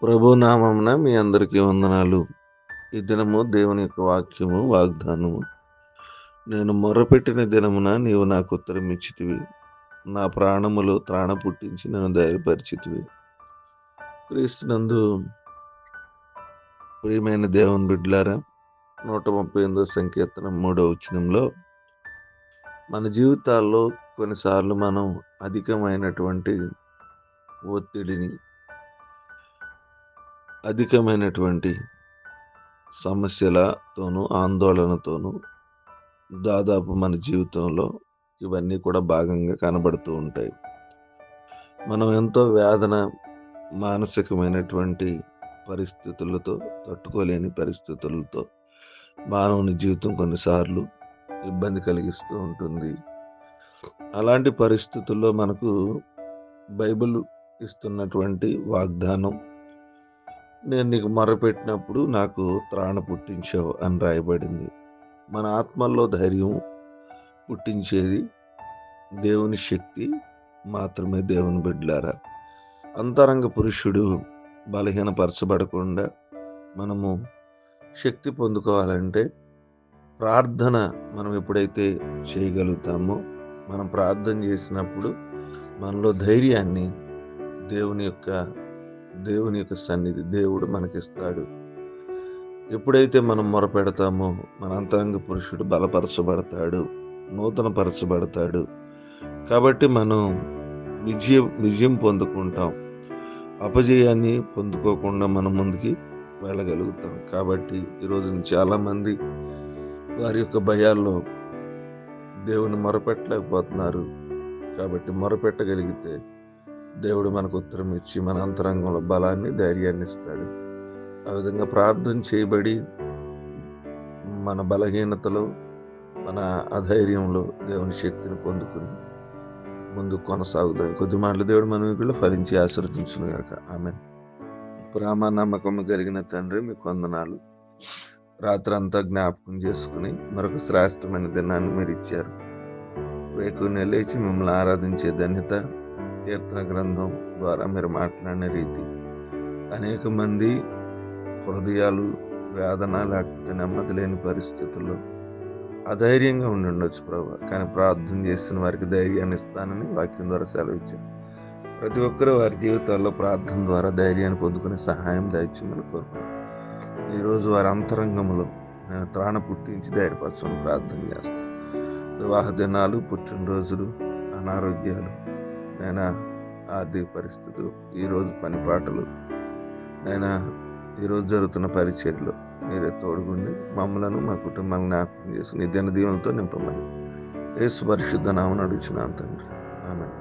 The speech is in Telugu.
ప్రభు నామమున మీ అందరికీ వందనాలు. ఈ దినము దేవుని యొక్క వాక్యము, వాగ్దానము. నేను మొర్రపెట్టిన దినమున నీవు నాకు ఉత్తరం ఇచ్చితివి. నా ప్రాణములో త్రాణ పుట్టించి నన్ను ధైర్యపరిచితివి. క్రీస్తునందు ప్రియమైన దేవుని బిడ్డలారా, 138వ సంకీర్తనం 3వ వచనంలో మన జీవితాల్లో కొన్నిసార్లు మనం అధికమైనటువంటి ఒత్తిడిని, అధికమైనటువంటి సమస్యలతోనూ, ఆందోళనతోనూ దాదాపు మన జీవితంలో ఇవన్నీ కూడా భాగంగా కనబడుతూ ఉంటాయి. మనం ఎంతో వేదన, మానసికమైనటువంటి పరిస్థితులతో, తట్టుకోలేని పరిస్థితులతో మానవుని జీవితం కొన్నిసార్లు ఇబ్బంది కలిగిస్తూ ఉంటుంది. అలాంటి పరిస్థితుల్లో మనకు బైబిల్ ఇస్తున్నటువంటి వాగ్దానం, నేను నీకు మొర్రపెట్టినప్పుడు నాకు త్రాణ పుట్టించావు అని రాయబడింది. మన ఆత్మల్లో ధైర్యం పుట్టించేది దేవుని శక్తి మాత్రమే. దేవుని బిడ్డలారా, అంతరంగ పురుషుడు బలహీనపరచబడకుండా మనము శక్తి పొందుకోవాలంటే ప్రార్థన మనం ఎప్పుడైతే చేయగలుగుతామో, మనం ప్రార్థన చేసినప్పుడు మనలో ధైర్యాన్ని దేవుని యొక్క సన్నిధి దేవుడు మనకిస్తాడు. ఎప్పుడైతే మనం మొరపెడతామో మన అంతరంగ పురుషుడు బలపరచబడతాడు, నూతనపరచబడతాడు. కాబట్టి మనం విజయం పొందుకుంటాం. అపజయాన్ని పొందుకోకుండా మనం ముందుకి వెళ్ళగలుగుతాం. కాబట్టి ఈరోజు చాలామంది వారి యొక్క భయాల్లో దేవుని మొరపెట్టలేకపోతున్నారు. కాబట్టి మొరపెట్టగలిగితే దేవుడు మనకు ఉత్తరం ఇచ్చి మన అంతరంగంలో బలాన్ని, ధైర్యాన్ని ఇస్తాడు. ఆ విధంగా ప్రార్థన చేయబడి మన బలహీనతలో, మన అధైర్యంలో దేవుని శక్తిని పొందుకుని ముందుకు కొనసాగుదాం. కొద్ది మాటలు దేవుడు మన వీటిలో ఫలించి ఆశీర్వదించును గాక. ఆమేన్. ప్రేమ నమ్మకము కలిగిన తండ్రి, మీకు వందనాలు. రాత్రంతా జ్ఞాపకం చేసుకుని మరొక శ్రేష్టమైన దినాన్ని మీరు ఇచ్చారు. వేకునే లేచి మిమ్మల్ని ఆరాధించే ధన్యత కీర్తన గ్రంథం ద్వారా మీరు మాట్లాడిన రీతి అనేక మంది హృదయాలు వేదన, లేకపోతే నెమ్మది లేని పరిస్థితుల్లో అధైర్యంగా ఉండి ఉండొచ్చు ప్రభు. కానీ ప్రార్థన చేసిన వారికి ధైర్యాన్ని ఇస్తానని వాక్యం ద్వారా సెలవిచ్చారు. ప్రతి ఒక్కరూ వారి జీవితాల్లో ప్రార్థన ద్వారా ధైర్యాన్ని పొందుకునే సహాయం దయచేయమని కోరుకున్నాను. ఈరోజు వారి అంతరంగంలో నేను త్రాణ పుట్టించి ధైర్యపరచమని ప్రార్థన చేస్తాను. వివాహ దినాలు, పుట్టినరోజులు, అనారోగ్యాలు, నేను ఆర్థిక పరిస్థితులు, ఈరోజు పనిపాటలు, నేను ఈరోజు జరుగుతున్న పరిచర్యలు మీరే తోడుగుండి మమ్మలను, మా కుటుంబాలను జ్ఞాపకం చేసి నీ దిన దీవెనలతో నింపమని యేసు పరిశుద్ధ నామమున అడుగుచున్నాను తండ్రి. ఆమేన్.